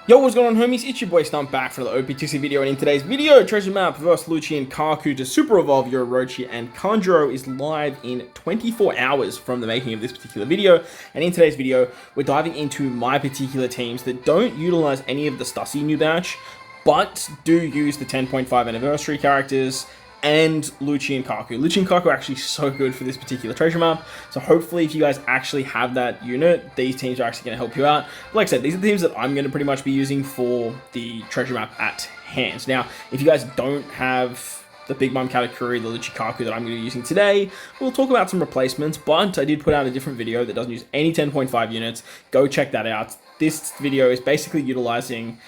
Yo, what's going on, homies? It's your boy Stump back for the OPTC video, and in today's video, Treasure Map vs Lucci and Kaku to Super Evolve your Orochi and Kanjuro is live in 24 hours from the making of this particular video. And in today's video, we're diving into my particular teams that don't utilize any of the Stussy new batch, but do use the 10.5 anniversary characters and Lucci and Kaku. Lucci and Kaku are actually so good for this particular treasure map, so hopefully if you guys actually have that unit, these teams are actually going to help you out. But like I said, these are the teams that I'm going to pretty much be using for the treasure map at hand. Now, if you guys don't have the Big Mom Katakuri, the Lucci Kaku that I'm going to be using today, we'll talk about some replacements, but I did put out a different video that doesn't use any 10.5 units. Go check that out. This video is basically utilizing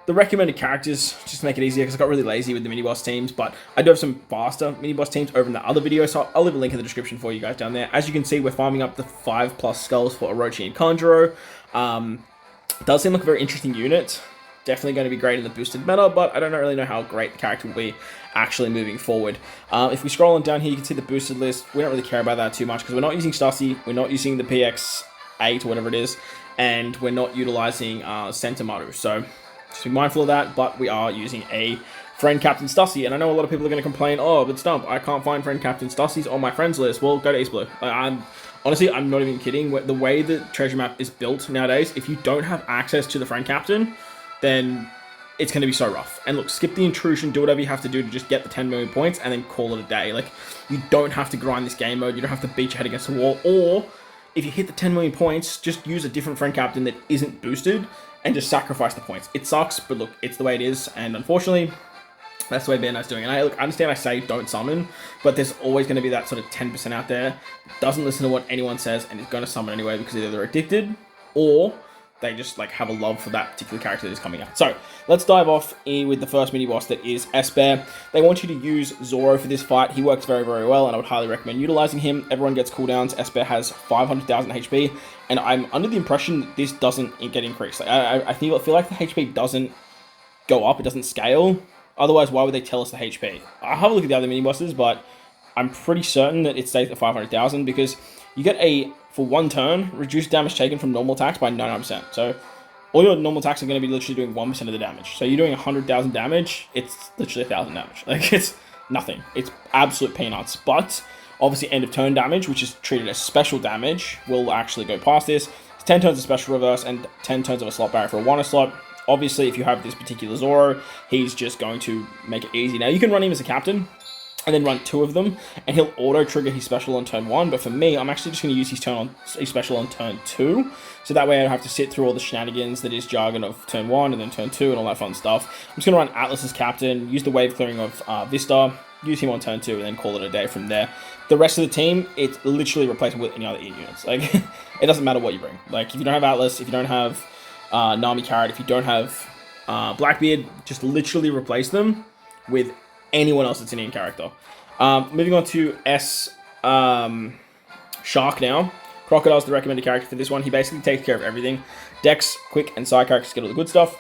the recommended characters just to make it easier, because I got really lazy with the mini-boss teams, but I do have some faster mini-boss teams over in the other video, so I'll leave a link in the description for you guys down there. As you can see, we're farming up the 5+ skulls for Orochi and Kanjuro. Does seem like a very interesting unit. Definitely going to be great in the boosted meta, but I don't really know how great the character will be actually moving forward. If we scroll on down here, you can see the boosted list. We don't really care about that too much, because we're not using Stussy, we're not using the PX8 or whatever it is, and we're not utilizing Sentamaru, so just be mindful of that, but we are using a friend Captain Stussy, and I know a lot of people are going to complain, oh, but Stump, I can't find friend Captain Stussys on my friends list. Well, go to East Blue. Honestly, I'm not even kidding. The way the treasure map is built nowadays, if you don't have access to the friend captain, then it's going to be so rough. And look, skip the intrusion, do whatever you have to do to just get the 10 million points, and then call it a day. Like, you don't have to grind this game mode, you don't have to beat your head against the wall, or if you hit the 10 million points, just use a different friend captain that isn't boosted, and just sacrifice the points. It sucks, but look, it's the way it is, and unfortunately, that's the way Bandai's doing. And I understand I say don't summon, but there's always going to be that sort of 10% out there that doesn't listen to what anyone says and is going to summon anyway because either they're addicted or they just like have a love for that particular character that is coming out. So let's dive off in with the first mini boss, that is Esper. They want you to use Zoro for this fight. He works very, very well, and I would highly recommend utilizing him. Everyone gets cooldowns. Esper has 500,000 HP, and I'm under the impression that this doesn't get increased. Like, I feel like the HP doesn't go up, it doesn't scale. Otherwise, why would they tell us the HP? I'll have a look at the other mini bosses, but I'm pretty certain that it stays at 500,000 because you get for one turn, reduce damage taken from normal attacks by 99%. So all your normal attacks are going to be literally doing 1% of the damage. So you're doing 100,000 damage, it's literally 1,000 damage. Like, it's nothing. It's absolute peanuts. But obviously end of turn damage, which is treated as special damage, will actually go past this. It's 10 turns of special reverse and 10 turns of a slot barrier for a 1 slot. Obviously, if you have this particular Zoro, he's just going to make it easy. Now, you can run him as a captain and then run 2 of them, and he'll auto-trigger his special on turn 1, but for me, I'm actually just going to use his special on turn 2, so that way I don't have to sit through all the shenanigans that is jargon of turn 1 and then turn 2 and all that fun stuff. I'm just going to run Atlas as captain, use the wave clearing of Vista, use him on turn 2, and then call it a day from there. The rest of the team, it's literally replaceable with any other E units. Like, it doesn't matter what you bring. Like, if you don't have Atlas, if you don't have Nami Carrot, if you don't have Blackbeard, just literally replace them with anyone else that's an in character. Moving on to Shark now. Crocodile's the recommended character for this one. He basically takes care of everything. Dex, Quick, and side characters get all the good stuff.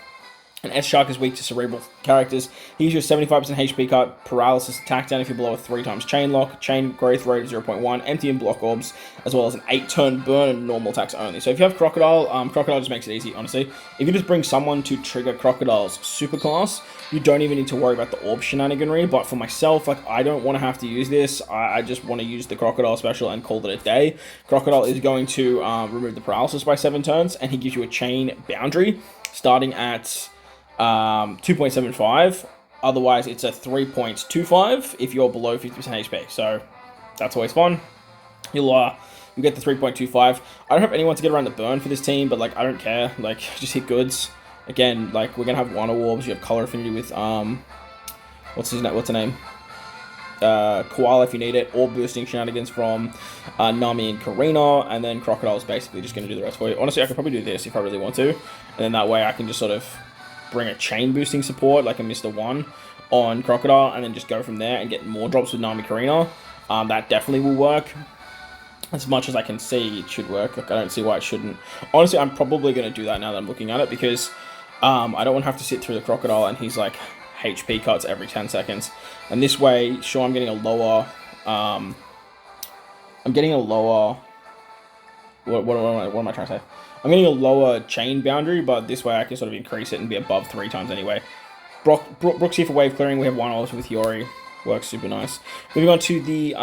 And S-Shark is weak to cerebral characters. He gives you a 75% HP cut, paralysis, attack down if you're below a 3x chain lock, chain growth rate of 0.1, empty and block orbs, as well as an 8-turn burn and normal attacks only. So if you have Crocodile, Crocodile just makes it easy, honestly. If you just bring someone to trigger Crocodile's superclass, you don't even need to worry about the orb shenaniganry. But for myself, like, I don't want to have to use this. I just want to use the Crocodile special and call it a day. Crocodile is going to remove the paralysis by 7 turns, and he gives you a chain boundary starting at 2.75, otherwise it's a 3.25 if you're below 50% HP, so that's always fun. You'll get the 3.25. I don't have anyone to get around the burn for this team, but like, I don't care, like, just hit goods. Again, like, we're gonna have one orbs, you have color affinity with what's her name, Koala if you need it, or boosting shenanigans from Nami and Karina, and then Crocodile is basically just gonna do the rest for you. Honestly, I could probably do this if I really want to, and then that way I can just sort of bring a chain boosting support like a Mr. 1 on Crocodile, and then just go from there and get more drops with Nami Karina. That definitely will work. As much as I can see, it should work. Like, I don't see why it shouldn't. Honestly, I'm probably going to do that now that I'm looking at it, because I don't want to have to sit through the Crocodile and he's like HP cuts every 10 seconds. And this way, sure, I'm getting a lower... what am I trying to say? I'm getting a lower chain boundary, but this way I can sort of increase it and be above 3 times anyway. Brook's here for wave clearing. We have 1 also with Yori. Works super nice. Moving on to the,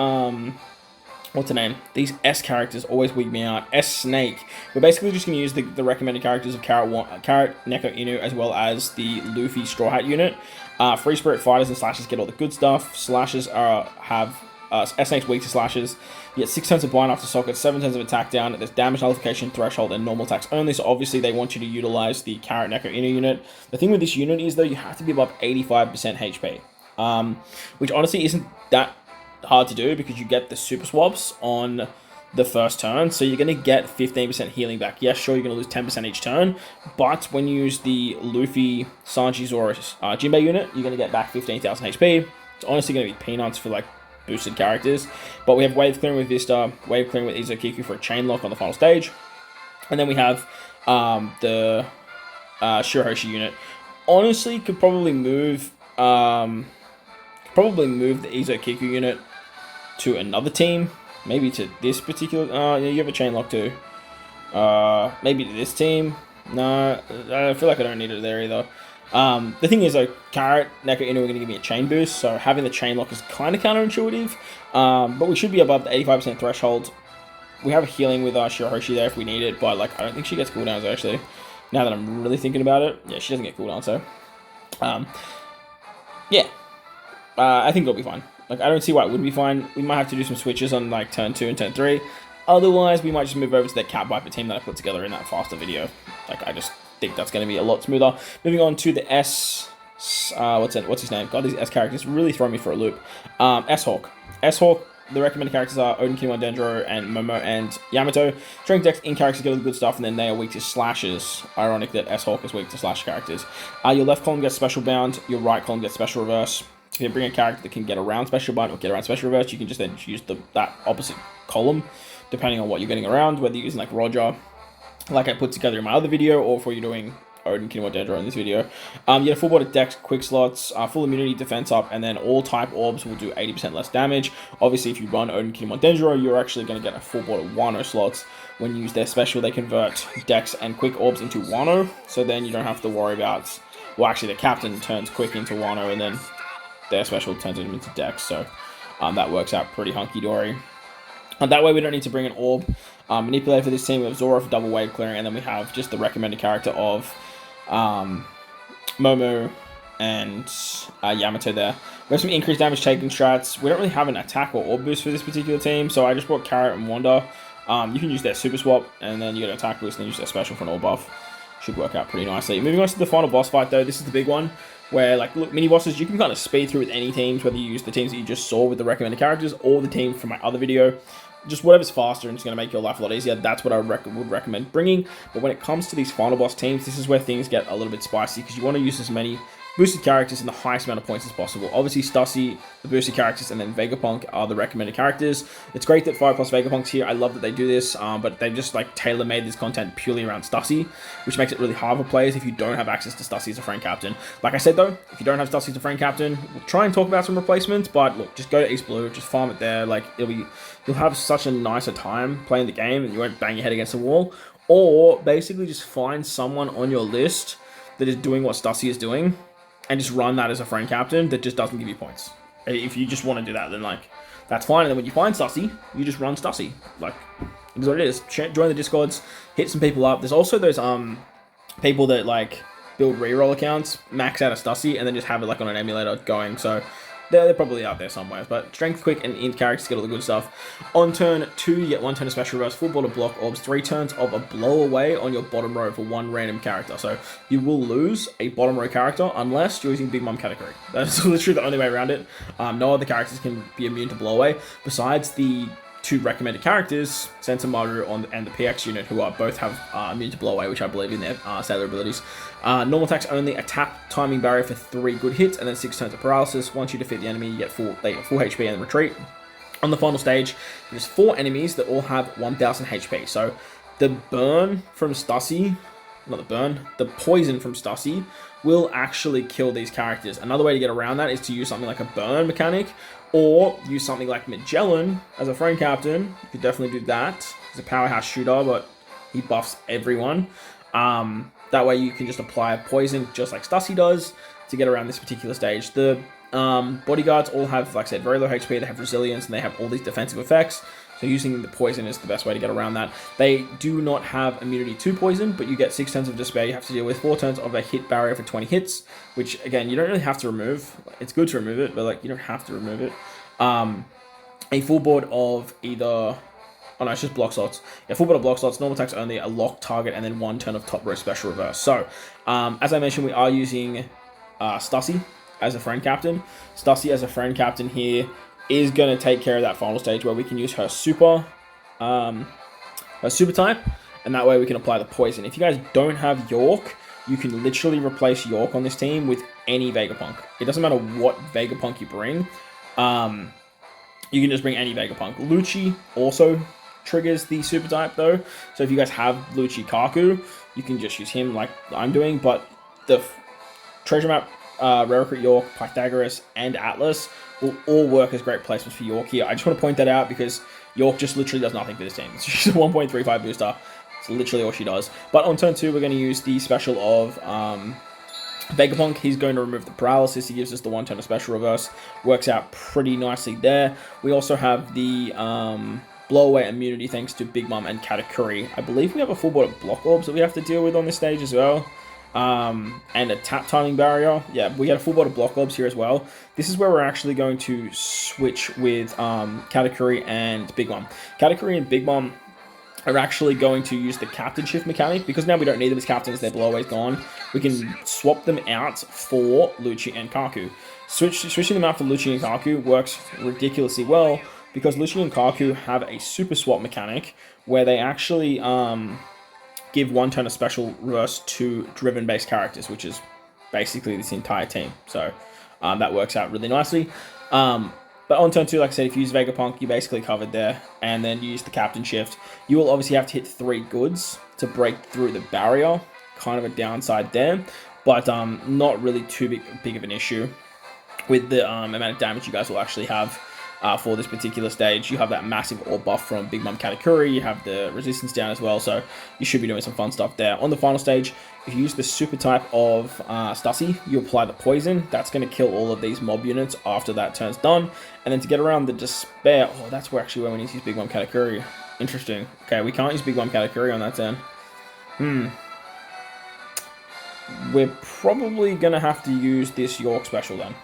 what's the name? These S characters always weed me out. S Snake. We're basically just going to use the recommended characters of Carrot, Neko, Inu, as well as the Luffy Straw Hat unit. Free Spirit Fighters and Slashes get all the good stuff. Slashes have S Snake's weak to Slashes. You get 6 turns of Blind after Socket, 7 turns of attack down. There's damage nullification, threshold, and normal attacks only. So obviously they want you to utilize the Carrot, Neko, Inu unit. The thing with this unit is though you have to be above 85% HP. Which honestly isn't that hard to do because you get the super swaps on the first turn, so you're going to get 15% healing back. Yes, sure, you're going to lose 10% each turn, but when you use the Luffy, Sanji, Zoro, Jinbei unit, you're going to get back 15,000 HP. It's honestly going to be peanuts for like boosted characters, but we have Wave Clearing with Vista, Wave Clearing with Izo Kiku for a chain lock on the final stage, and then we have the Shirohoshi unit. Honestly, could probably move the Izo Kiku unit to another team, maybe to this particular. Yeah, you have a chain lock too. Maybe to this team. No, I feel like I don't need it there either. The thing is though, Carrot, Neko, Inu are going to give me a chain boost, so having the chain lock is kind of counterintuitive. But we should be above the 85% threshold. We have a healing with Shirohoshi there if we need it, but like I don't think she gets cooldowns actually. Now that I'm really thinking about it, yeah, she doesn't get cooldowns, so yeah. I think it'll be fine. Like, I don't see why it wouldn't be fine. We might have to do some switches on, like, turn 2 and turn 3. Otherwise, we might just move over to that Cat Viper team that I put together in that faster video. Like, I just think that's going to be a lot smoother. Moving on to the S... what's his name? God, these S characters really throw me for a loop. S-Hawk. S-Hawk, the recommended characters are Odin, Kinemon, Dendro, and Momo and Yamato. Strength decks in characters get all the good stuff, and then they are weak to slashes. Ironic that S-Hawk is weak to slash characters. Your left column gets special bound, your right column gets special reverse. If you bring a character that can get around special bind or get around special reverse, you can just then use that opposite column, depending on what you're getting around, whether you're using like Roger, like I put together in my other video, or if you're doing Odin, Kinemon, Dendro in this video. You get a full board dex, quick slots, full immunity, defense up, and then all type orbs will do 80% less damage. Obviously, if you run Odin, Kinemon, Dendro, you're actually going to get a full board of Wano slots. When you use their special, they convert dex and quick orbs into Wano, so then you don't have to worry about, well actually the captain turns quick into Wano, and then their special turns them into dex, so that works out pretty hunky-dory. And that way we don't need to bring an orb manipulator for this team. We have Zoro for double wave clearing, and then we have just the recommended character of Momo and Yamato there. We have some increased damage taking strats. We don't really have an attack or orb boost for this particular team, so I just brought Carrot and Wanda. You can use their super swap, and then you get an attack boost, and then use their special for an orb buff. Should work out pretty nicely. Moving on to the final boss fight though, this is the big one, where like look, mini bosses you can kind of speed through with any teams, whether you use the teams that you just saw with the recommended characters or the team from my other video. Just whatever's faster and it's going to make your life a lot easier, that's what I would recommend bringing. But when it comes to these final boss teams, this is where things get a little bit spicy, because you want to use as many boosted characters in the highest amount of points as possible. Obviously, Stussy, the boosted characters, and then Vegapunk are the recommended characters. It's great that 5+ Vegapunk's here. I love that they do this, but they've just like tailor-made this content purely around Stussy, which makes it really hard for players if you don't have access to Stussy as a friend captain. Like I said though, if you don't have Stussy as a friend captain, we'll try and talk about some replacements, but look, just go to East Blue, just farm it there. Like you'll have such a nicer time playing the game, and you won't bang your head against the wall. Or basically just find someone on your list that is doing what Stussy is doing, and just run that as a friend captain that just doesn't give you points. If you just want to do that, then like that's fine. And then when you find Stussy, you just run Stussy. Like it is what it is. Join the Discords, hit some people up. There's also those people that like build reroll accounts, max out a Stussy, and then just have it like on an emulator going. So they're probably out there somewhere. But strength, quick, and int characters get all the good stuff. On turn 2, you get 1 turn of special reverse, full border block orbs, 3 turns of a blow away on your bottom row for 1 random character. So you will lose a bottom row character unless you're using Big Mom category. That's literally the only way around it. No other characters can be immune to blow away besides the 2 recommended characters, Sensomaru and the PX unit, who are both have immune to blow away, which I believe in their sailor abilities. Normal attacks only, attack timing barrier for 3 good hits, and then 6 turns of paralysis. Once you defeat the enemy, they get full HP and then retreat. On the final stage, there's 4 enemies that all have 1000 HP. So the burn from Stussy, the poison from Stussy will actually kill these characters. Another way to get around that is to use something like a burn mechanic, or use something like Magellan as a friend captain. You could definitely do that. He's a powerhouse shooter, but he buffs everyone. That way you can just apply poison just like Stussy does to get around this particular stage. The bodyguards all have, like I said, very low HP, they have resilience, and they have all these defensive effects. So using the poison is the best way to get around that. They do not have immunity to poison, but you get 6 turns of despair. You have to deal with 4 turns of a hit barrier for 20 hits, which again, you don't really have to remove. It's good to remove it, but like you don't have to remove it. A full board of either... Oh no, it's just block slots. Yeah, full board of block slots, normal attacks only, a locked target, and then 1 turn of top row special reverse. So, as I mentioned, we are using Stussy as a friend captain. Stussy as a friend captain here is going to take care of that final stage where we can use her super type, and that way we can apply the poison. If you guys don't have York, you can literally replace York on this team with any Vegapunk. It doesn't matter what Vegapunk you bring. You can just bring any Vegapunk. Lucci also triggers the super type though, so if you guys have Lucci Kaku, you can just use him like I'm doing, but the treasure map, Rare Recruit York, Pythagoras, and Atlas will all work as great placements for York here. I just want to point that out because York just literally does nothing for this team. She's a 1.35 booster. It's literally all she does. But on turn 2, we're going to use the special of Vegapunk. He's going to remove the paralysis. He gives us the 1 turn of special reverse. Works out pretty nicely there. We also have the blow away immunity thanks to Big Mom and Katakuri. I believe we have a full board of block orbs that we have to deal with on this stage as well. And a tap timing barrier. Yeah, we had a full board of block orbs here as well. This is where we're actually going to switch with Katakuri and Big Mom. Katakuri and Big Mom are actually going to use the captain shift mechanic, because now we don't need them as captains, their blow away's gone. We can swap them out for Lucci and Kaku. Switching them out for Lucci and Kaku works ridiculously well, because Lucci and Kaku have a super swap mechanic where they actually give 1 turn of special reverse to driven-based characters, which is basically this entire team. So that works out really nicely. But on turn 2, like I said, if you use Vegapunk, you're basically covered there. And then you use the captain shift. You will obviously have to hit 3 goods to break through the barrier. Kind of a downside there, but not really too big of an issue with the amount of damage you guys will actually have for this particular stage. You have that massive orb buff from Big Mom Katakuri. You have the resistance down as well, so you should be doing some fun stuff there. On the final stage, if you use the super type of Stussy, you apply the poison. That's going to kill all of these mob units after that turn's done. And then to get around the despair, oh, that's where actually where we need to use Big Mom Katakuri. Interesting. Okay, we can't use Big Mom Katakuri on that turn. We're probably going to have to use this York special then.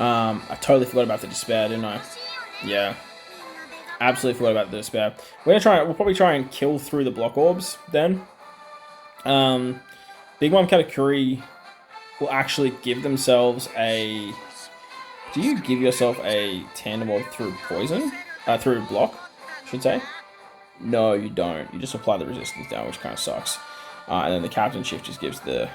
I totally forgot about the despair, didn't I? Yeah. Absolutely forgot about the despair. We'll probably try and kill through the block orbs then. Big Mom Katakuri will actually give themselves a... Do you give yourself a tandem orb through poison? Through block, I should say. No, you don't. You just apply the resistance down, which kind of sucks. And then the captain shift just gives the...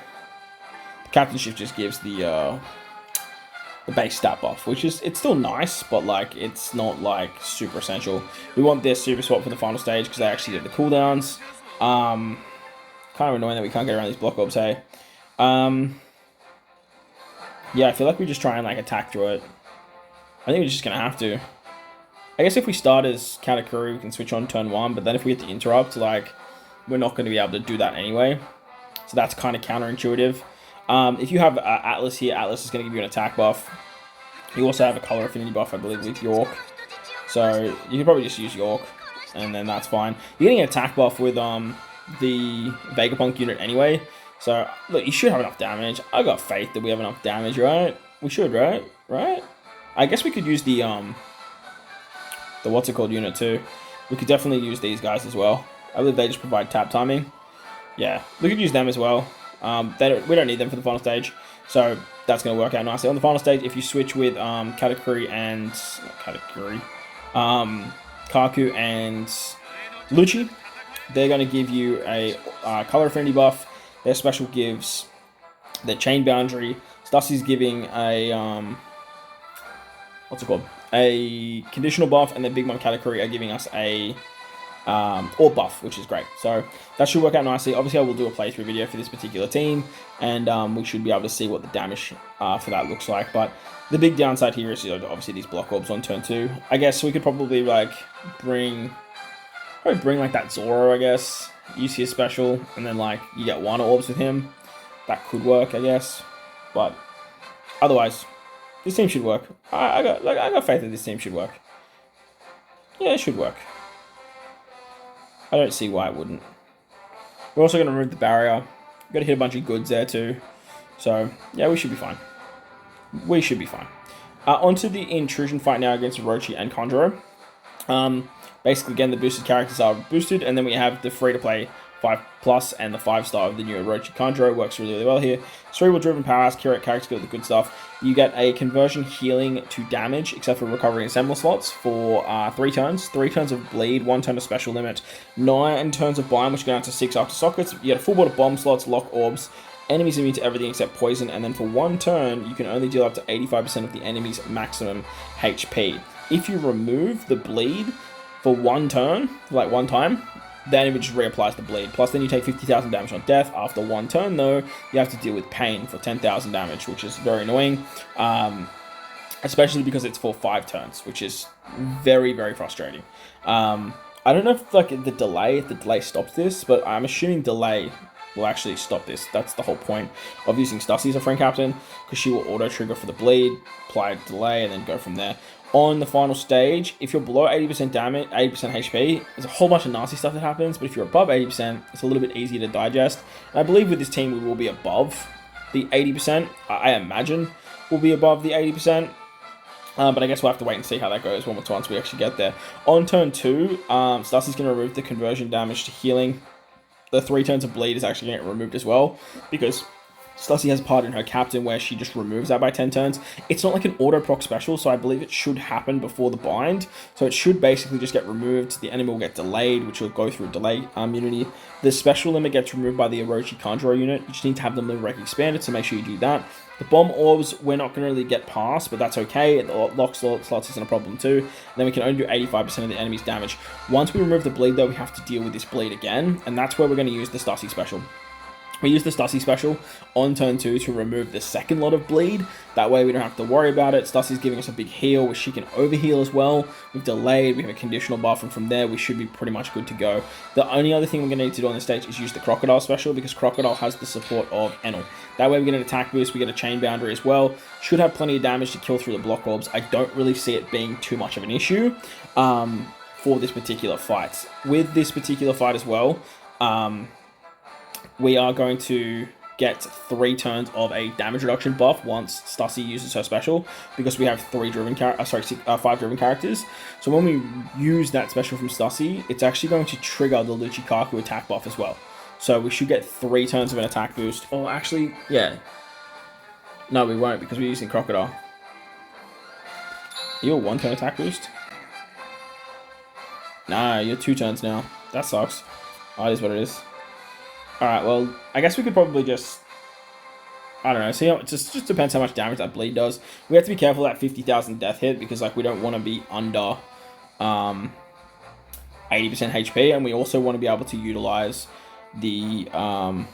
the base stat buff, which is, it's still nice, but like it's not like super essential. We want their super swap for the final stage because they actually do the cooldowns. Kind of annoying that we can't get around these block orbs, hey. Yeah, I feel like we just try and like attack through it. I think we're just gonna have to. I guess if we start as Katakuri, we can switch on turn 1, but then if we get the interrupt, like we're not going to be able to do that anyway. So that's kind of counterintuitive. If you have Atlas here, Atlas is going to give you an attack buff. You also have a color affinity buff, I believe, with York. So you can probably just use York, and then that's fine. You're getting an attack buff with the Vegapunk unit anyway. So look, you should have enough damage. I got faith that we have enough damage, right? We should, right? Right? I guess we could use the what's it called unit too. We could definitely use these guys as well. I believe they just provide tap timing. Yeah, we could use them as well. We don't need them for the final stage, so that's going to work out nicely. On the final stage, if you switch with Katakuri and Kaku and Lucci, they're going to give you a color affinity buff. Their special gives the chain boundary. Stussy's giving a what's it called? A conditional buff, and then Big Mom Katakuri are giving us a orb buff, which is great. So that should work out nicely. Obviously, I will do a playthrough video for this particular team, and we should be able to see what the damage for that looks like. But the big downside here is obviously these block orbs on turn 2. I guess we could probably like bring like that Zoro, I guess. use his special, and then like you get 1 orbs with him. That could work, I guess. But otherwise, this team should work. I got faith that this team should work. Yeah, it should work. I don't see why it wouldn't. We're also going to remove the barrier. Got to hit a bunch of goods there too. So, yeah, we should be fine. We should be fine. Onto the Intrusion fight now against Orochi and Conjuro. Basically, again, the boosted characters are boosted, and then we have the free-to-play 5+ and the 5-star of the new Orochi Conjuro. Works really, really well here. Cerebral-driven powerhouse, curate characters, get the good stuff. You get a conversion healing to damage, except for recovery and assemble slots, for 3 turns. 3 turns of bleed, 1 turn of special limit, 9 turns of bind, which go down to 6 after sockets. You get a full board of bomb slots, lock orbs, enemies immune to everything except poison, and then for 1 turn, you can only deal up to 85% of the enemy's maximum HP. If you remove the bleed for 1 turn, like 1 time, the enemy just reapplies the bleed. Plus, then you take 50,000 damage on death. After 1 turn, though, you have to deal with pain for 10,000 damage, which is very annoying, especially because it's for 5 turns, which is very, very frustrating. I don't know if like if the delay stops this, but I'm assuming delay will actually stop this. That's the whole point of using Stussy as a friend captain, because she will auto trigger for the bleed, apply delay, and then go from there. On the final stage, if you're below 80% damage, 80% HP, there's a whole bunch of nasty stuff that happens, but if you're above 80%, it's a little bit easier to digest. And I believe with this team, we will be above the 80%. I imagine we'll be above the 80%. But I guess we'll have to wait and see how that goes once we actually get there. On turn 2, Stussy's going to remove the conversion damage to healing. The 3 turns of bleed is actually going to get removed as well, because Stussy has part in her captain where she just removes that by 10 turns. It's not like an auto proc special, so I believe it should happen before the bind. So it should basically just get removed. The enemy will get delayed, which will go through delay immunity. The special limit gets removed by the Orochi Conjuro unit. You just need to have the limit rec expanded, so make sure you do that. The bomb orbs, we're not going to really get past, but that's okay. The lock slots isn't a problem too. And then we can only do 85% of the enemy's damage. Once we remove the bleed, though, we have to deal with this bleed again, and that's where we're going to use the Stussy special. We use the Stussy special on turn 2 to remove the second lot of bleed. That way we don't have to worry about it. Stussy's giving us a big heal, which she can overheal as well. We've delayed, we have a conditional buff, and from there we should be pretty much good to go. The only other thing we're going to need to do on this stage is use the Crocodile special, because Crocodile has the support of Enel. That way we get an attack boost, we get a chain boundary as well. Should have plenty of damage to kill through the block orbs. I don't really see it being too much of an issue for this particular fight. With this particular fight as well, we are going to get 3 turns of a damage reduction buff once Stussy uses her special, because we have 5 driven characters. So when we use that special from Stussy, it's actually going to trigger the Lucci Kaku attack buff as well. So we should get 3 turns of an attack boost. Or actually, yeah. No, we won't, because we're using Crocodile. Are you a 1-turn attack boost? Nah, you're 2 turns now. That sucks. Oh, it is what it is. Alright, well, I guess we could probably just, I don't know, see how, it just depends how much damage that bleed does. We have to be careful of that 50,000 death hit, because like we don't want to be under 80% HP, and we also want to be able to utilize the, can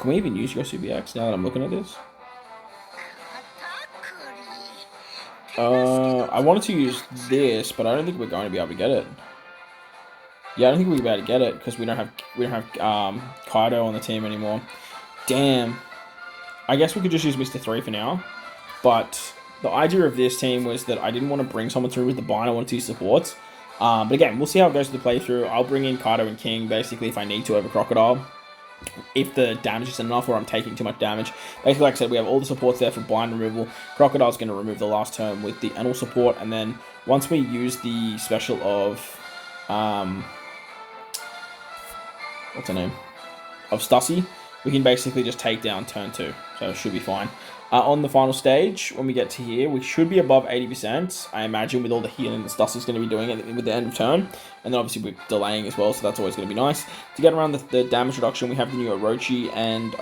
we even use your CBX now that I'm looking at this? I wanted to use this, but I don't think we're going to be able to get it. Yeah, I don't think we'll be able to get it because we don't have Kaido on the team anymore. Damn. I guess we could just use Mr. 3 for now. But the idea of this team was that I didn't want to bring someone through with the bind. I wanted to use supports. But again, we'll see how it goes to the playthrough. I'll bring in Kaido and King basically if I need to over Crocodile. If the damage isn't enough or I'm taking too much damage. Basically, like I said, we have all the supports there for bind removal. Crocodile's going to remove the last turn with the Enel support. And then once we use the special of... what's her name? Of Stussy, we can basically just take down turn 2. So it should be fine. On the final stage, when we get to here, we should be above 80%. I imagine with all the healing that Stussy's going to be doing with the end of turn. And then obviously we're delaying as well, so that's always going to be nice. To get around the damage reduction, we have the new Orochi and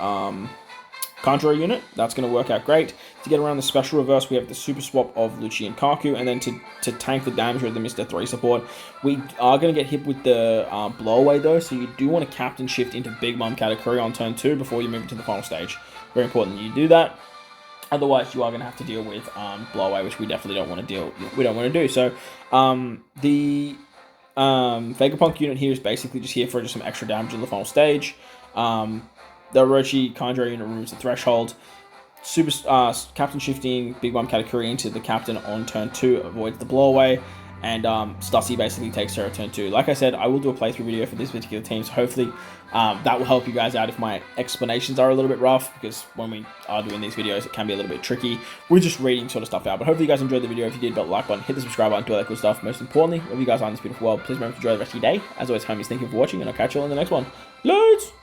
Conjuro unit. That's going to work out great. To get around the special reverse, we have the super swap of Lucci and Kaku. And then to tank the damage with the Mr. 3 support, we are going to get hit with the blowaway though. So you do want to captain shift into Big Mom Katakuri on turn 2 before you move into the final stage. Very important that you do that. Otherwise, you are going to have to deal with blowaway, which we definitely don't want to do. So Vegapunk unit here is basically just here for just some extra damage in the final stage. The Orochi Kanjuro unit removes the threshold. Super Captain shifting Big Mom Katakuri into the Captain on turn 2 avoids the blow away. And Stussy basically takes her at turn 2. Like I said, I will do a playthrough video for this particular team, so hopefully that will help you guys out if my explanations are a little bit rough, because when we are doing these videos, it can be a little bit tricky. We're just reading sort of stuff out. But hopefully you guys enjoyed the video. If you did, belt the like button, hit the subscribe button, do all that cool stuff. Most importantly, wherever you guys are in this beautiful world, please remember to enjoy the rest of your day. As always, homies, thank you for watching, and I'll catch you all in the next one. Loads!